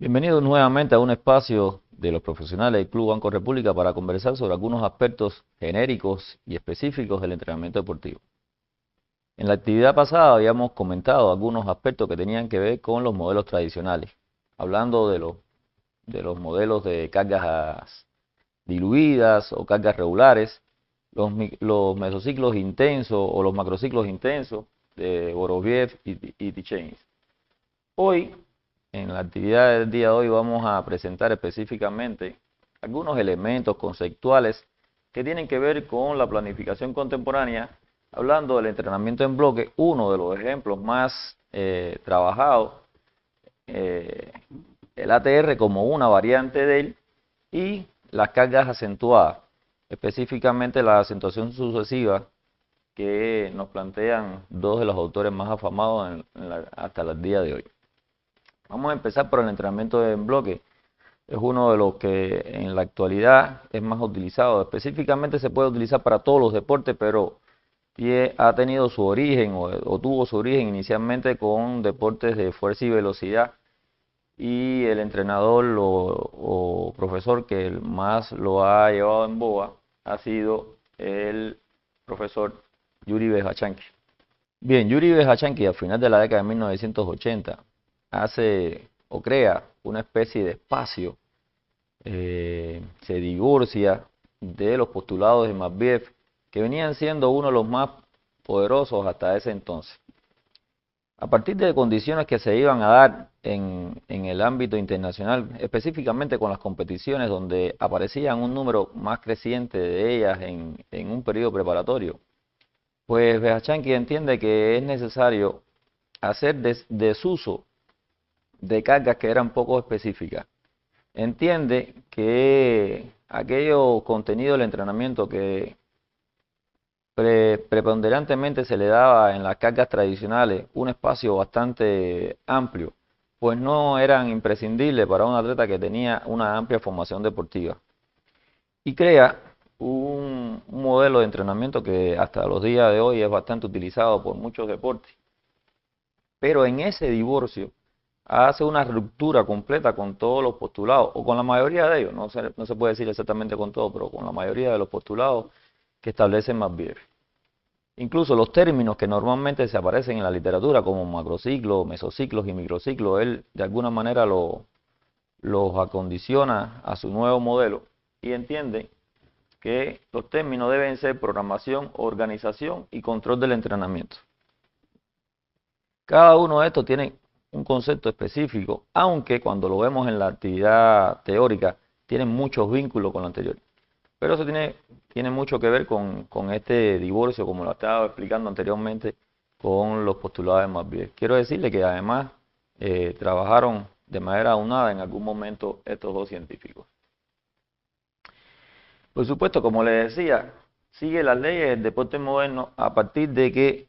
Bienvenidos nuevamente a un espacio de los profesionales del Club Banco República para conversar sobre algunos aspectos genéricos y específicos del entrenamiento deportivo. En la actividad pasada habíamos comentado algunos aspectos que tenían que ver con los modelos tradicionales, hablando de los modelos de cargas diluidas o cargas regulares, los mesociclos intensos o los macrociclos intensos de Boroviev y Tichens. Hoy, en la actividad del día de hoy, vamos a presentar específicamente algunos elementos conceptuales que tienen que ver con la planificación contemporánea, hablando del entrenamiento en bloque, uno de los ejemplos más trabajados, el ATR como una variante de él, y las cargas acentuadas, específicamente la acentuación sucesiva que nos plantean dos de los autores más afamados hasta el día de hoy. Vamos a empezar por el entrenamiento en bloque. Es uno de los que en la actualidad es más utilizado. Específicamente se puede utilizar para todos los deportes, pero ha tenido su origen o tuvo su origen inicialmente con deportes de fuerza y velocidad. Y el entrenador o profesor que más lo ha llevado en boga ha sido el profesor Yuri Bezhachanki. Bien, Yuri Bezhachanki a final de la década de 1980 hace o crea una especie de espacio, se divorcia de los postulados de Matveev, que venían siendo uno de los más poderosos hasta ese entonces. A partir de condiciones que se iban a dar en el ámbito internacional, específicamente con las competiciones donde aparecían un número más creciente de ellas en un periodo preparatorio, pues Bezhachanki entiende que es necesario hacer desuso de cargas que eran poco específicas. Entiende que aquello contenido del entrenamiento que preponderantemente se le daba en las cargas tradicionales un espacio bastante amplio, pues no eran imprescindibles para un atleta que tenía una amplia formación deportiva. Y crea un modelo de entrenamiento que hasta los días de hoy es bastante utilizado por muchos deportes. Pero en ese divorcio hace una ruptura completa con todos los postulados, o con la mayoría de ellos, no se puede decir exactamente con todo, pero con la mayoría de los postulados que establece Matveev. Incluso los términos que normalmente se aparecen en la literatura, como macrociclos, mesociclos y microciclos, él de alguna manera los acondiciona a su nuevo modelo y entiende que los términos deben ser programación, organización y control del entrenamiento. Cada uno de estos tiene un concepto específico, aunque cuando lo vemos en la actividad teórica, tienen muchos vínculos con lo anterior. Pero eso tiene mucho que ver con este divorcio, como lo estaba explicando anteriormente, con los postulados de Matveev. Quiero decirle que además trabajaron de manera aunada en algún momento estos dos científicos. Por supuesto, como les decía, sigue las leyes del deporte moderno a partir de que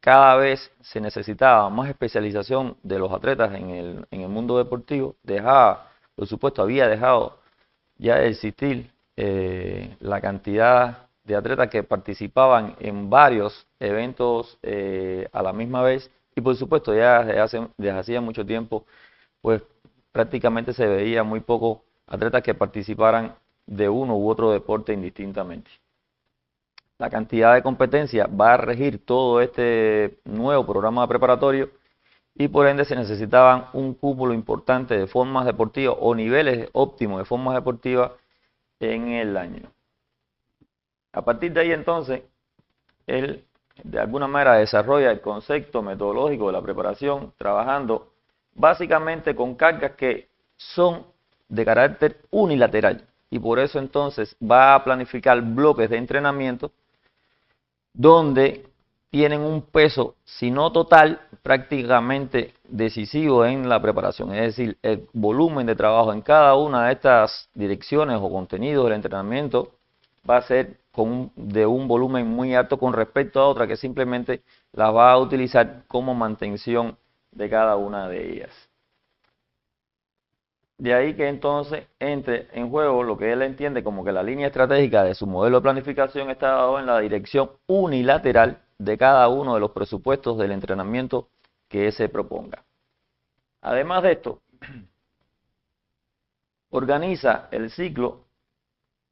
cada vez se necesitaba más especialización de los atletas en el mundo deportivo. Por supuesto, había dejado ya de existir la cantidad de atletas que participaban en varios eventos a la misma vez, y por supuesto ya desde hacía mucho tiempo pues prácticamente se veía muy pocos atletas que participaran de uno u otro deporte indistintamente. La cantidad de competencia va a regir todo este nuevo programa preparatorio, y por ende se necesitaban un cúmulo importante de formas deportivas o niveles óptimos de formas deportivas en el año. A partir de ahí entonces, él de alguna manera desarrolla el concepto metodológico de la preparación, trabajando básicamente con cargas que son de carácter unilateral, y por eso entonces va a planificar bloques de entrenamiento donde tienen un peso, si no total, prácticamente decisivo en la preparación. Es decir, el volumen de trabajo en cada una de estas direcciones o contenidos del entrenamiento va a ser de un volumen muy alto con respecto a otra que simplemente las va a utilizar como mantención de cada una de ellas. De ahí que entonces entre en juego lo que él entiende como que la línea estratégica de su modelo de planificación está dado en la dirección unilateral de cada uno de los presupuestos del entrenamiento que se proponga. Además de esto, organiza el ciclo,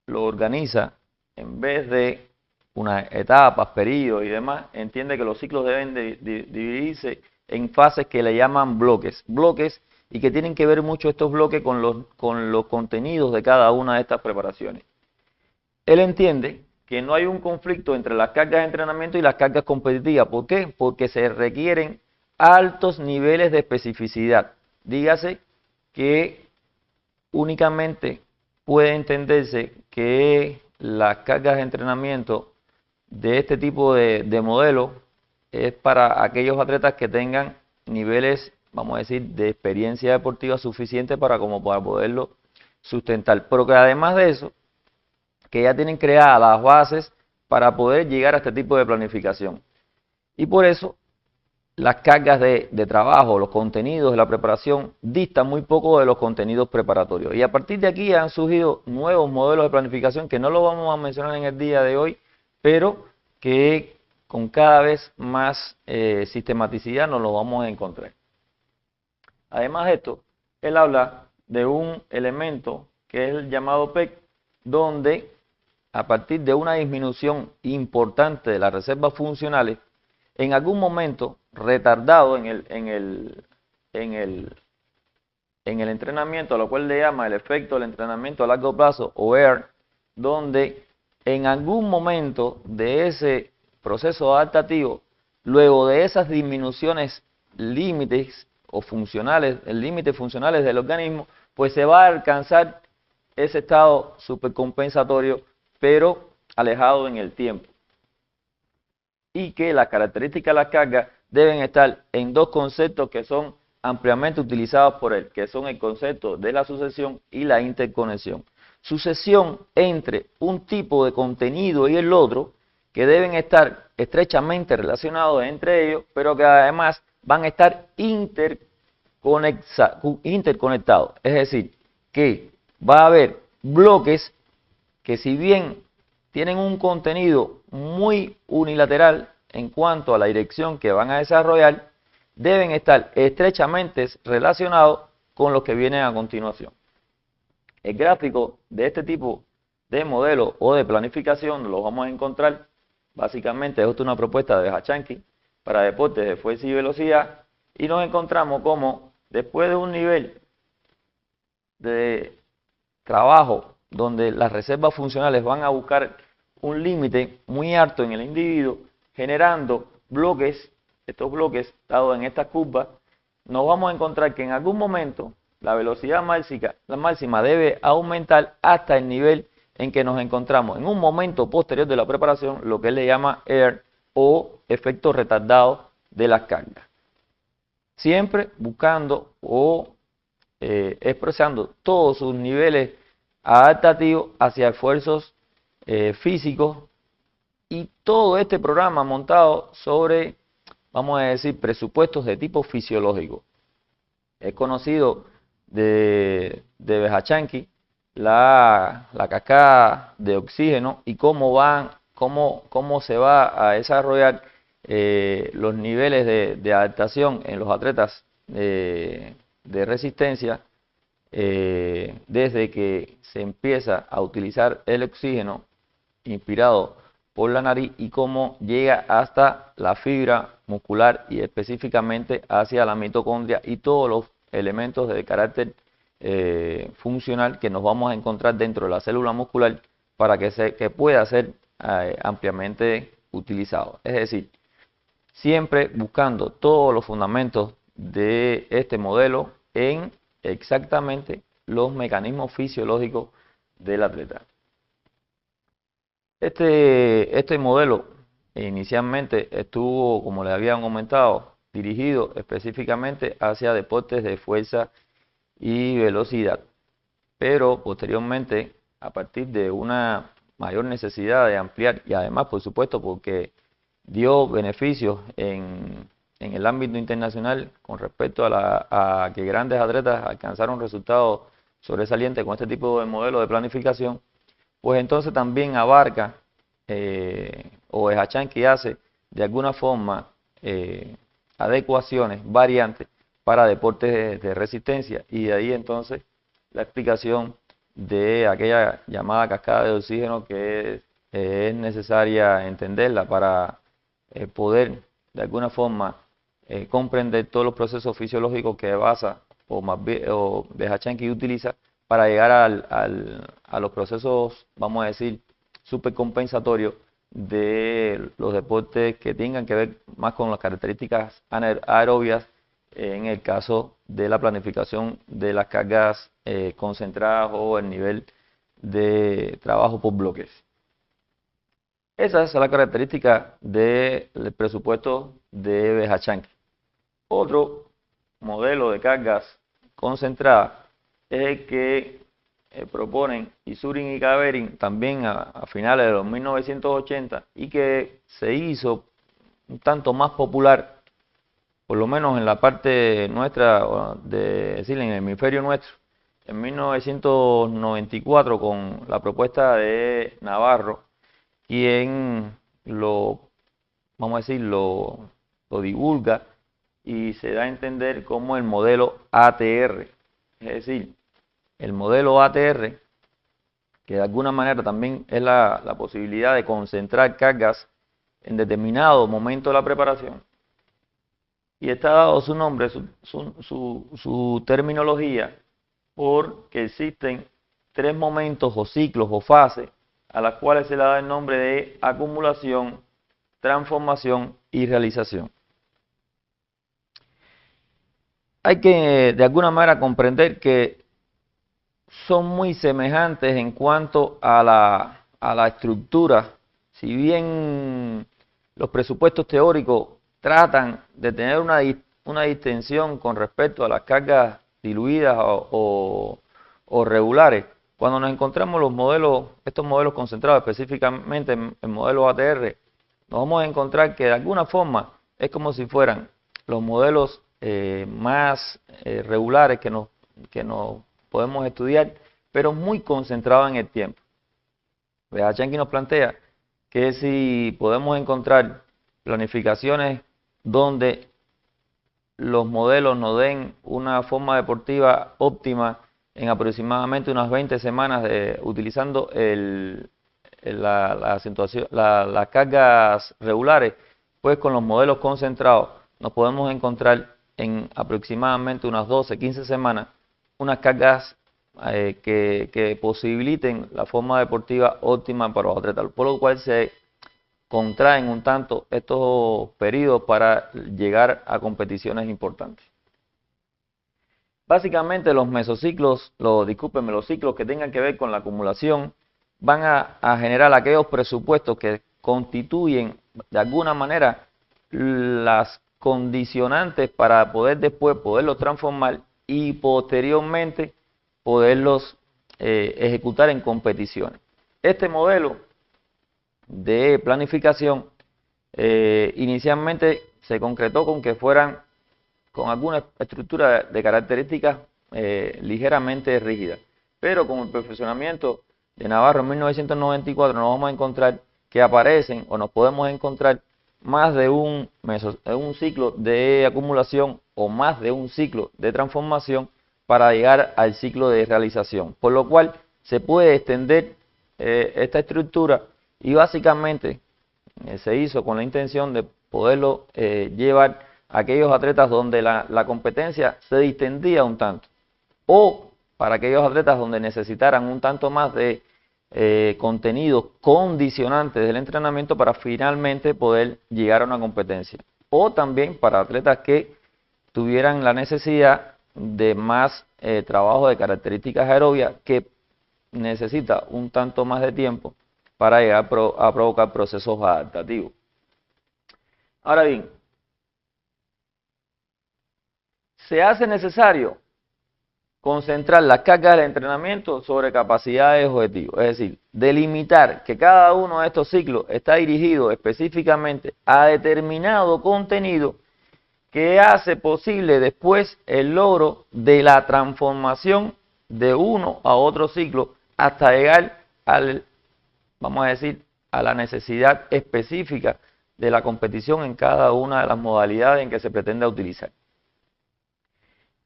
lo organiza en vez de unas etapas, periodos y demás, entiende que los ciclos deben dividirse en fases que le llaman bloques, y que tienen que ver mucho estos bloques con los contenidos de cada una de estas preparaciones. Él entiende que no hay un conflicto entre las cargas de entrenamiento y las cargas competitivas. ¿Por qué? Porque se requieren altos niveles de especificidad. Dígase que únicamente puede entenderse que las cargas de entrenamiento de este tipo de modelo es para aquellos atletas que tengan niveles, vamos a decir, de experiencia deportiva suficiente para poderlo sustentar. Pero que además de eso, que ya tienen creadas las bases para poder llegar a este tipo de planificación. Y por eso las cargas de trabajo, los contenidos de la preparación distan muy poco de los contenidos preparatorios. Y a partir de aquí han surgido nuevos modelos de planificación que no lo vamos a mencionar en el día de hoy, pero que con cada vez más sistematicidad nos lo vamos a encontrar. Además de esto, él habla de un elemento que es el llamado PEC, donde a partir de una disminución importante de las reservas funcionales, en algún momento retardado en el entrenamiento, a lo cual le llama el efecto del entrenamiento a largo plazo o EAR, donde en algún momento de ese proceso adaptativo, luego de esas disminuciones límites o funcionales, límites funcionales del organismo, pues se va a alcanzar ese estado supercompensatorio, pero alejado en el tiempo. Y que las características de la carga deben estar en dos conceptos que son ampliamente utilizados por él, que son el concepto de la sucesión y la interconexión. Sucesión entre un tipo de contenido y el otro, que deben estar estrechamente relacionados entre ellos, pero que además van a estar interconectados. Es decir, que va a haber bloques que, si bien tienen un contenido muy unilateral en cuanto a la dirección que van a desarrollar, deben estar estrechamente relacionados con los que vienen a continuación. El gráfico de este tipo de modelo o de planificación lo vamos a encontrar, básicamente es una propuesta de Behachanki para deportes de fuerza y velocidad, y nos encontramos como después de un nivel de trabajo donde las reservas funcionales van a buscar un límite muy alto en el individuo, generando bloques, estos bloques dados en estas curvas, nos vamos a encontrar que en algún momento la velocidad máxima debe aumentar hasta el nivel en que nos encontramos en un momento posterior de la preparación, lo que él le llama EAR o efecto retardado de las cargas. Siempre buscando o expresando todos sus niveles adaptativos hacia esfuerzos físicos, y todo este programa montado sobre, vamos a decir, presupuestos de tipo fisiológico. Es conocido de Behachanki la cascada de oxígeno y cómo se va a desarrollar los niveles de adaptación en los atletas de resistencia desde que se empieza a utilizar el oxígeno inspirado por la nariz y cómo llega hasta la fibra muscular y específicamente hacia la mitocondria y todos los elementos de carácter funcional que nos vamos a encontrar dentro de la célula muscular para que pueda ser ampliamente utilizado. Es decir, siempre buscando todos los fundamentos de este modelo en exactamente los mecanismos fisiológicos del atleta. Este modelo inicialmente estuvo, como les habían comentado, dirigido específicamente hacia deportes de fuerza y velocidad, pero posteriormente, a partir de una mayor necesidad de ampliar, y además, por supuesto, porque dio beneficios en el ámbito internacional con respecto a que grandes atletas alcanzaron resultados sobresalientes con este tipo de modelo de planificación, pues entonces también abarca o Behachanki hace de alguna forma adecuaciones, variantes para deportes de resistencia, y de ahí entonces la explicación de aquella llamada cascada de oxígeno que es necesaria entenderla para poder de alguna forma comprender todos los procesos fisiológicos que basa o Behachenki utiliza para llegar a los procesos, vamos a decir, supercompensatorios de los deportes que tengan que ver más con las características aerobias, en el caso de la planificación de las cargas concentradas o el nivel de trabajo por bloques. Esa es la característica del presupuesto de Behachenki. Otro modelo de cargas concentradas es el que proponen Isurin y Kaverin también a finales de los 1980 y que se hizo un tanto más popular, por lo menos en la parte nuestra, es decir, en el hemisferio nuestro, en 1994 con la propuesta de Navarro, quien vamos a decir, lo divulga y se da a entender como el modelo ATR, es decir, el modelo ATR, que de alguna manera también es la posibilidad de concentrar cargas en determinado momento de la preparación, y está dado su nombre, su terminología, porque existen 3 momentos o ciclos o fases a las cuales se le da el nombre de acumulación, transformación y realización. Hay que de alguna manera comprender que son muy semejantes en cuanto a la estructura. Si bien los presupuestos teóricos tratan de tener una distinción con respecto a las cargas diluidas o regulares, cuando nos encontramos estos modelos concentrados, específicamente en el modelo ATR, nos vamos a encontrar que de alguna forma es como si fueran los modelos más regulares que nos podemos estudiar, pero muy concentrados en el tiempo. Behachenki nos plantea que si podemos encontrar planificaciones donde los modelos nos den una forma deportiva óptima en aproximadamente unas 20 semanas utilizando las cargas regulares, pues con los modelos concentrados nos podemos encontrar en aproximadamente unas 12, 15 semanas unas cargas que posibiliten la forma deportiva óptima para los atletas, por lo cual se contraen un tanto estos periodos para llegar a competiciones importantes. Básicamente los mesociclos, los ciclos que tengan que ver con la acumulación van a generar aquellos presupuestos que constituyen de alguna manera las condicionantes para poder después poderlos transformar y posteriormente poderlos ejecutar en competiciones. Este modelo de planificación inicialmente se concretó con que fueran con alguna estructura de características ligeramente rígidas, pero con el perfeccionamiento de Navarro en 1994 nos vamos a encontrar que aparecen o nos podemos encontrar más de un ciclo de acumulación o más de un ciclo de transformación para llegar al ciclo de realización, por lo cual se puede extender esta estructura y básicamente se hizo con la intención de poderlo llevar a aquellos atletas donde la competencia se distendía un tanto, o para aquellos atletas donde necesitaran un tanto más de contenidos condicionantes del entrenamiento para finalmente poder llegar a una competencia, o también para atletas que tuvieran la necesidad de más trabajo de características aerobias que necesita un tanto más de tiempo para llegar a provocar procesos adaptativos. Ahora bien, se hace necesario concentrar las cargas del entrenamiento sobre capacidades objetivos, es decir, delimitar que cada uno de estos ciclos está dirigido específicamente a determinado contenido que hace posible después el logro de la transformación de uno a otro ciclo hasta llegar vamos a decir, a la necesidad específica de la competición en cada una de las modalidades en que se pretende utilizar.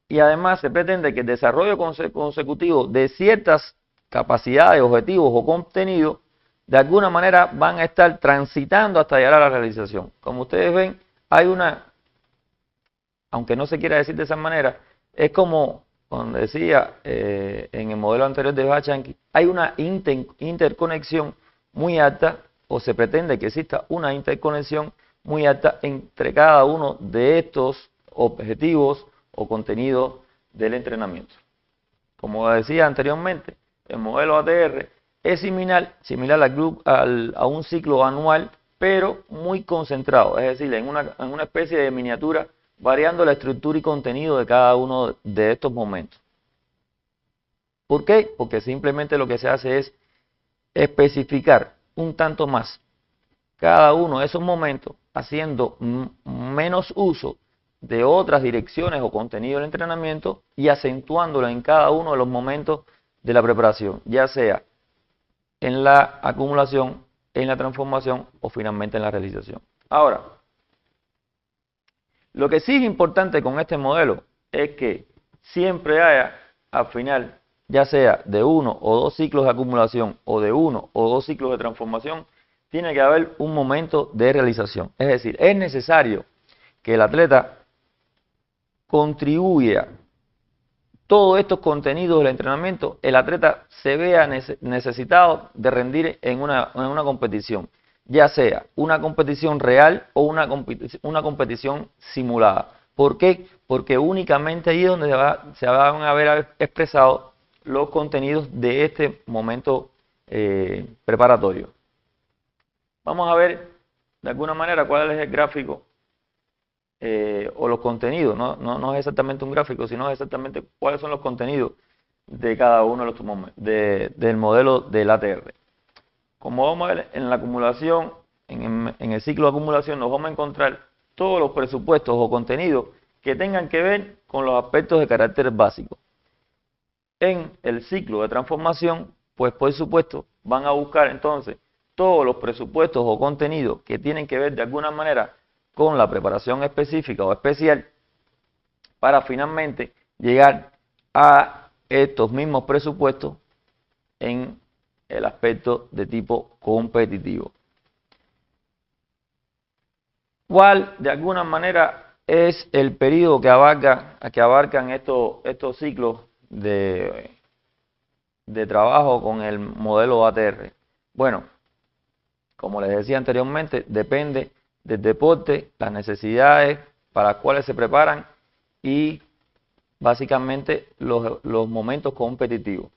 y además se pretende que el desarrollo consecutivo de ciertas capacidades, objetivos o contenidos de alguna manera van a estar transitando hasta llegar a la realización. Como ustedes ven, hay una, aunque no se quiera decir de esa manera, es como cuando decía en el modelo anterior de Bachanski, hay una interconexión muy alta, o se pretende que exista una interconexión muy alta entre cada uno de estos objetivos o contenidos del entrenamiento. Como decía anteriormente, el modelo ATR es similar a un ciclo anual, pero muy concentrado, es decir, en una especie de miniatura, variando la estructura y contenido de cada uno de estos momentos. ¿Por qué? Porque simplemente lo que se hace es especificar un tanto más cada uno de esos momentos, haciendo menos uso de otras direcciones o contenido del entrenamiento y acentuándolo en cada uno de los momentos de la preparación, ya sea en la acumulación, en la transformación o finalmente en la realización. Ahora, lo que sí es importante con este modelo es que siempre haya al final, ya sea de uno o dos ciclos de acumulación o de uno o dos ciclos de transformación, tiene que haber un momento de realización. Es decir, es necesario que el atleta contribuya todos estos contenidos del entrenamiento, el atleta se vea necesitado de rendir en una competición, ya sea una competición real o una competición simulada. ¿Por qué? Porque únicamente ahí es donde se van a ver expresados los contenidos de este momento preparatorio. Vamos a ver de alguna manera cuál es el gráfico o los contenidos, no es exactamente un gráfico, sino exactamente cuáles son los contenidos de cada uno de los del modelo del ATR. Como vamos a ver en la acumulación, en el ciclo de acumulación, nos vamos a encontrar todos los presupuestos o contenidos que tengan que ver con los aspectos de carácter básico. En el ciclo de transformación, pues por supuesto, van a buscar entonces todos los presupuestos o contenidos que tienen que ver de alguna manera con la preparación específica o especial para finalmente llegar a estos mismos presupuestos en el aspecto de tipo competitivo. ¿Cuál de alguna manera es el periodo que abarcan estos ciclos de trabajo con el modelo ATR? Bueno, como les decía anteriormente, depende del deporte, las necesidades para las cuales se preparan y básicamente los momentos competitivos.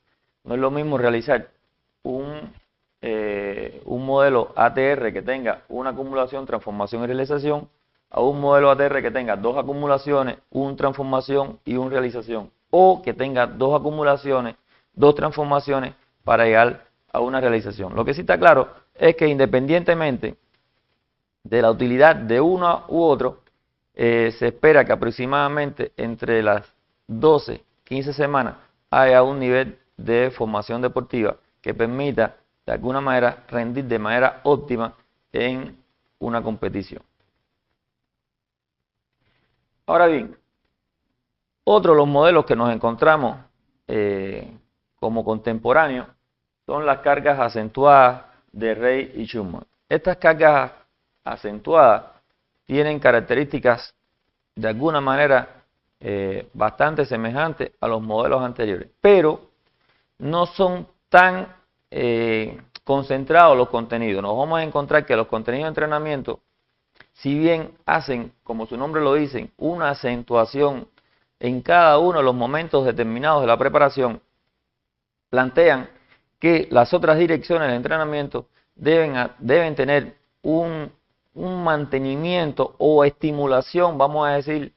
No es lo mismo realizar un modelo ATR que tenga una acumulación, transformación y realización a un modelo ATR que tenga dos acumulaciones, una transformación y una realización, o que tenga dos acumulaciones, dos transformaciones para llegar a una realización. Lo que sí está claro es que independientemente de la utilidad de uno u otro, se espera que aproximadamente entre las 12, 15 semanas haya un nivel de formación deportiva que permita de alguna manera rendir de manera óptima en una competición. Ahora bien, otro de los modelos que nos encontramos como contemporáneos son las cargas acentuadas de Rey y Schumann. Estas cargas acentuadas tienen características de alguna manera bastante semejantes a los modelos anteriores, pero no son tan concentrados los contenidos. Nos vamos a encontrar que los contenidos de entrenamiento, si bien hacen, como su nombre lo dice, una acentuación en cada uno de los momentos determinados de la preparación, plantean que las otras direcciones del entrenamiento deben tener un mantenimiento o estimulación, vamos a decir,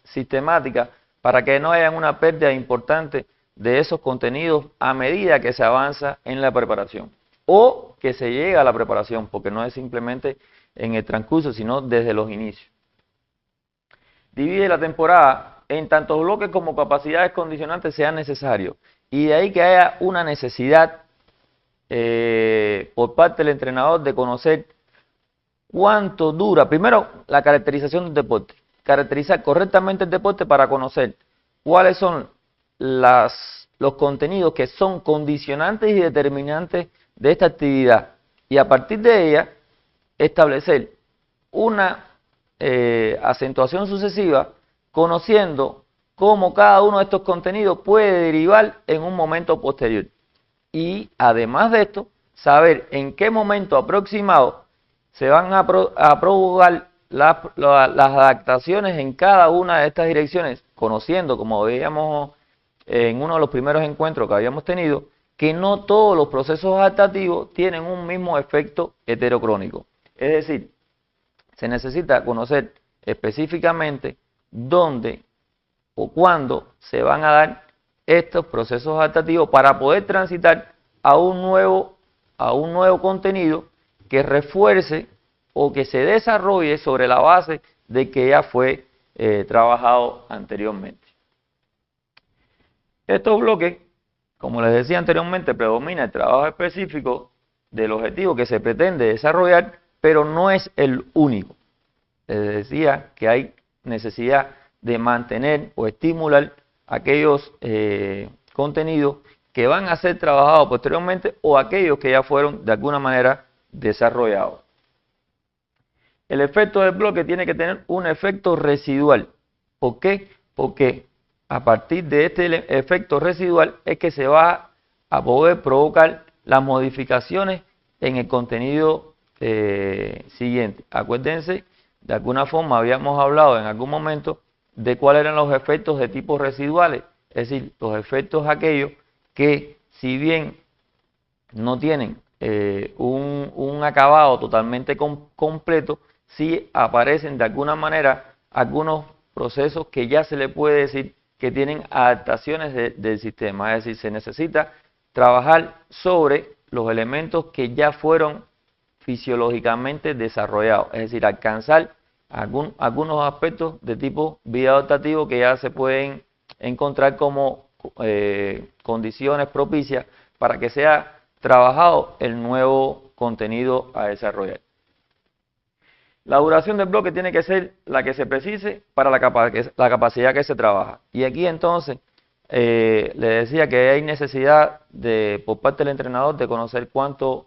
sistemática, para que no haya una pérdida importante de esos contenidos a medida que se avanza en la preparación o que se llega a la preparación, porque no es simplemente en el transcurso, sino desde los inicios. Divide la temporada en tantos bloques como capacidades condicionantes sean necesarios, y de ahí que haya una necesidad por parte del entrenador de conocer cuánto dura, primero, la caracterización del deporte. caracterizar correctamente el deporte para conocer cuáles son los contenidos que son condicionantes y determinantes de esta actividad y a partir de ella establecer una acentuación sucesiva conociendo cómo cada uno de estos contenidos puede derivar en un momento posterior. Y además de esto, saber en qué momento aproximado se van a provocar las adaptaciones en cada una de estas direcciones, conociendo, como veíamos en uno de los primeros encuentros que habíamos tenido, que no todos los procesos adaptativos tienen un mismo efecto heterocrónico. Es decir, se necesita conocer específicamente dónde o cuándo se van a dar estos procesos adaptativos para poder transitar a un nuevo contenido que refuerce o que se desarrolle sobre la base de que ya fue trabajado anteriormente. Estos bloques, como les decía anteriormente, predomina el trabajo específico del objetivo que se pretende desarrollar, pero no es el único. Les decía que hay necesidad de mantener o estimular aquellos contenidos que van a ser trabajados posteriormente o aquellos que ya fueron de alguna manera desarrollados. El efecto del bloque tiene que tener un efecto residual. ¿Por qué? Porque a partir de este efecto residual es que se va a poder provocar las modificaciones en el contenido siguiente. Acuérdense, de alguna forma habíamos hablado en algún momento de cuáles eran los efectos de tipo residuales, es decir, los efectos aquellos que si bien no tienen un acabado totalmente completo, sí aparecen de alguna manera algunos procesos que ya se le puede decir que tienen adaptaciones del sistema, es decir, se necesita trabajar sobre los elementos que ya fueron fisiológicamente desarrollados, es decir, alcanzar algunos aspectos de tipo bioadaptativo que ya se pueden encontrar como condiciones propicias para que sea trabajado el nuevo contenido a desarrollar. La duración del bloque tiene que ser la que se precise para la capacidad que se trabaja. Y aquí entonces le decía que hay necesidad por parte del entrenador de conocer cuánto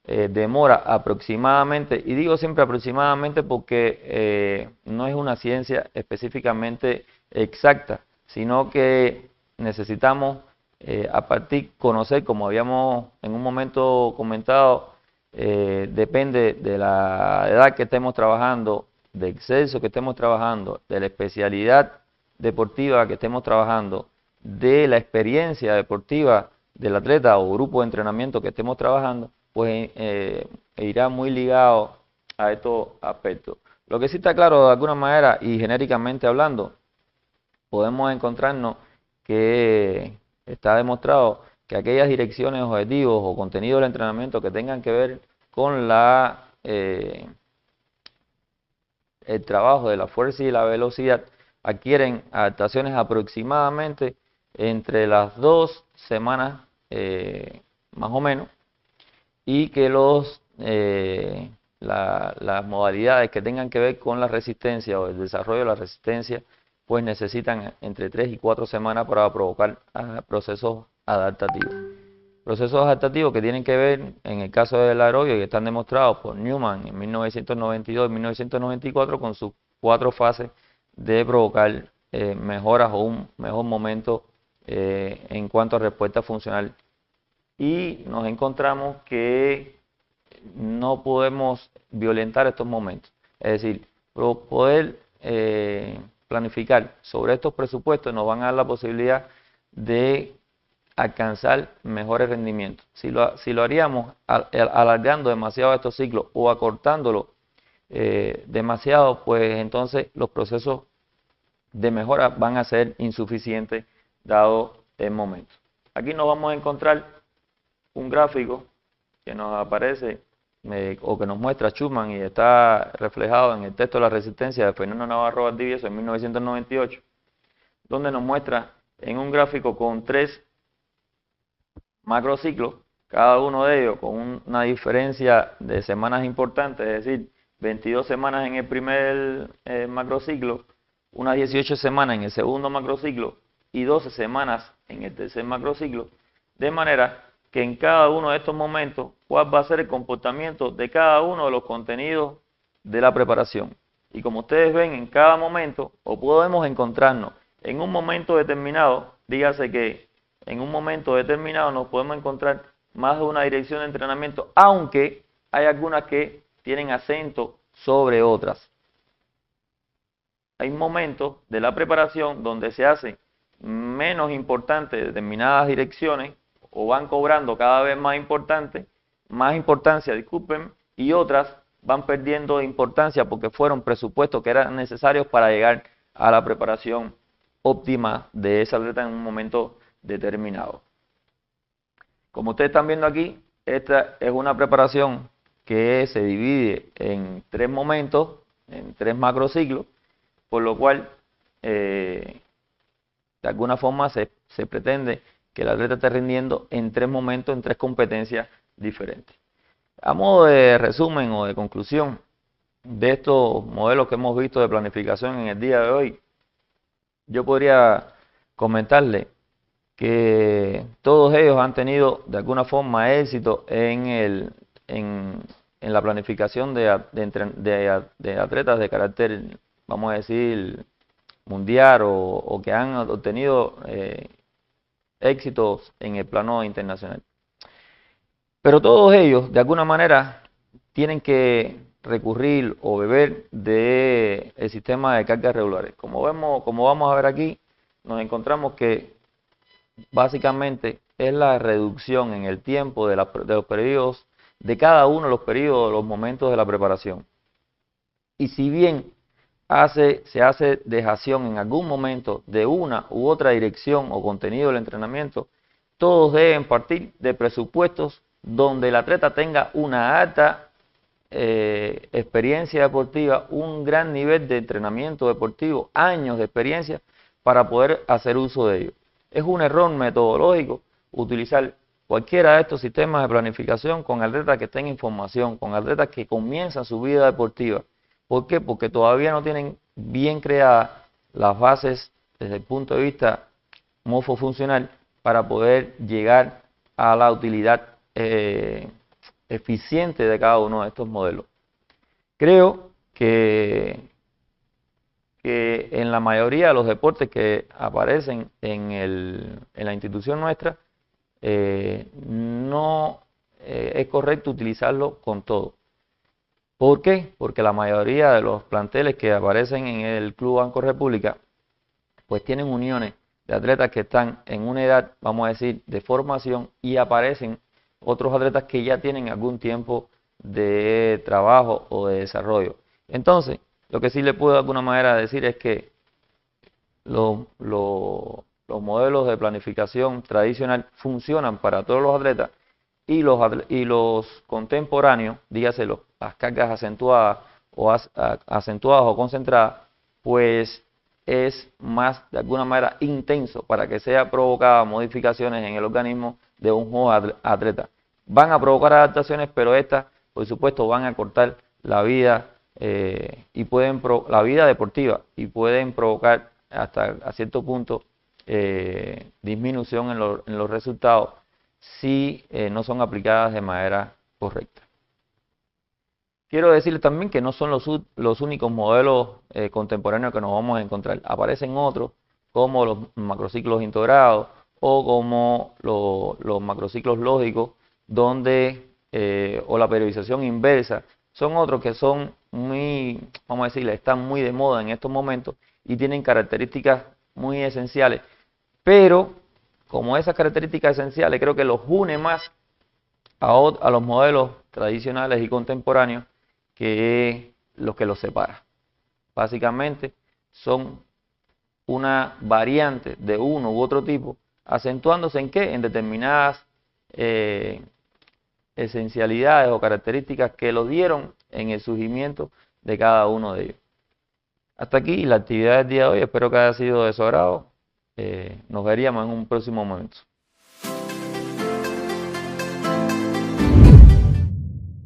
demora aproximadamente, y digo siempre aproximadamente porque no es una ciencia específicamente exacta, sino que necesitamos conocer, como habíamos en un momento comentado, depende de la edad que estemos trabajando, del sexo que estemos trabajando, de la especialidad deportiva que estemos trabajando, de la experiencia deportiva del atleta o grupo de entrenamiento que estemos trabajando, pues irá muy ligado a estos aspectos. Lo que sí está claro de alguna manera y genéricamente hablando, podemos encontrarnos que está demostrado que aquellas direcciones, objetivos o contenidos del entrenamiento que tengan que ver con el trabajo de la fuerza y la velocidad adquieren adaptaciones aproximadamente entre las 2 semanas más o menos, y que las modalidades que tengan que ver con la resistencia o el desarrollo de la resistencia pues necesitan entre 3 y 4 semanas para provocar procesos adaptativos. Procesos adaptativos que tienen que ver, en el caso del aerobio, y están demostrados por Newman en 1992 y 1994, con sus 4 fases de provocar mejoras o un mejor momento en cuanto a respuesta funcional. Y nos encontramos que no podemos violentar estos momentos. Es decir, poder planificar sobre estos presupuestos nos van a dar la posibilidad de alcanzar mejores rendimientos. Si lo haríamos alargando demasiado estos ciclos o acortándolo demasiado, pues entonces los procesos de mejora van a ser insuficientes dado el momento. Aquí nos vamos a encontrar un gráfico que nos aparece o que nos muestra Schumann y está reflejado en el texto de la resistencia de Fernando Navarro Valdivieso en 1998, donde nos muestra en un gráfico con 3 macrociclos, cada uno de ellos con una diferencia de semanas importante, es decir, 22 semanas en el primer macrociclo, unas 18 semanas en el segundo macrociclo y 12 semanas en el tercer macrociclo, de manera que en cada uno de estos momentos, cuál va a ser el comportamiento de cada uno de los contenidos de la preparación. Y como ustedes ven, en cada momento, o podemos encontrarnos en un momento determinado, dígase que en un momento determinado nos podemos encontrar más de una dirección de entrenamiento, aunque hay algunas que tienen acento sobre otras. Hay momentos de la preparación donde se hacen menos importantes determinadas direcciones o van cobrando cada vez más importancia, disculpen, y otras van perdiendo importancia porque fueron presupuestos que eran necesarios para llegar a la preparación óptima de ese atleta en un momento determinado. Como ustedes están viendo aquí, esta es una preparación que se divide en 3 momentos, en 3 macrociclos, por lo cual de alguna forma se pretende que el atleta esté rindiendo en 3 momentos, en 3 competencias diferentes. A modo de resumen o de conclusión de estos modelos que hemos visto de planificación en el día de hoy, yo podría comentarle que todos ellos han tenido de alguna forma éxito en la planificación de atletas de carácter, vamos a decir, mundial o que han obtenido éxitos en el plano internacional. Pero todos ellos, de alguna manera, tienen que recurrir o beber del sistema de cargas regulares. Como vamos a ver aquí, nos encontramos que básicamente es la reducción en el tiempo de los periodos, de cada uno de los periodos, los momentos de la preparación. Y si bien se hace dejación en algún momento de una u otra dirección o contenido del entrenamiento, todos deben partir de presupuestos donde el atleta tenga una alta experiencia deportiva, un gran nivel de entrenamiento deportivo, años de experiencia para poder hacer uso de ello. Es un error metodológico utilizar cualquiera de estos sistemas de planificación con atletas que estén en formación, con atletas que comienzan su vida deportiva. ¿Por qué? Porque todavía no tienen bien creadas las bases desde el punto de vista morfofuncional para poder llegar a la utilidad eficiente de cada uno de estos modelos. Creo que en la mayoría de los deportes que aparecen en la institución nuestra, no es correcto utilizarlo con todo. ¿Por qué? Porque la mayoría de los planteles que aparecen en el Club Banco República, pues tienen uniones de atletas que están en una edad, vamos a decir, de formación, y aparecen otros atletas que ya tienen algún tiempo de trabajo o de desarrollo. Entonces, lo que sí le puedo de alguna manera decir es que los modelos de planificación tradicional funcionan para todos los atletas y los contemporáneos, dígase las cargas acentuadas o concentradas, pues es más de alguna manera intenso para que sea provocadas modificaciones en el organismo de un joven atleta. Van a provocar adaptaciones, pero estas, por supuesto, van a cortar la vida la vida deportiva y pueden provocar hasta a cierto punto disminución en los resultados si no son aplicadas de manera correcta. Quiero decirles también que no son los únicos modelos contemporáneos que nos vamos a encontrar. Aparecen otros como los macrociclos integrados o como los macrociclos lógicos donde o la periodización inversa. Son otros que son muy, vamos a decirle, están muy de moda en estos momentos y tienen características muy esenciales. Pero como esas características esenciales creo que los une más a los modelos tradicionales y contemporáneos que los que los separa. Básicamente son una variante de uno u otro tipo, acentuándose en qué, en determinadas esencialidades o características que lo dieron en el surgimiento de cada uno de ellos. Hasta aquí la actividad del día de hoy, espero que haya sido de su agrado. Nos veríamos en un próximo momento.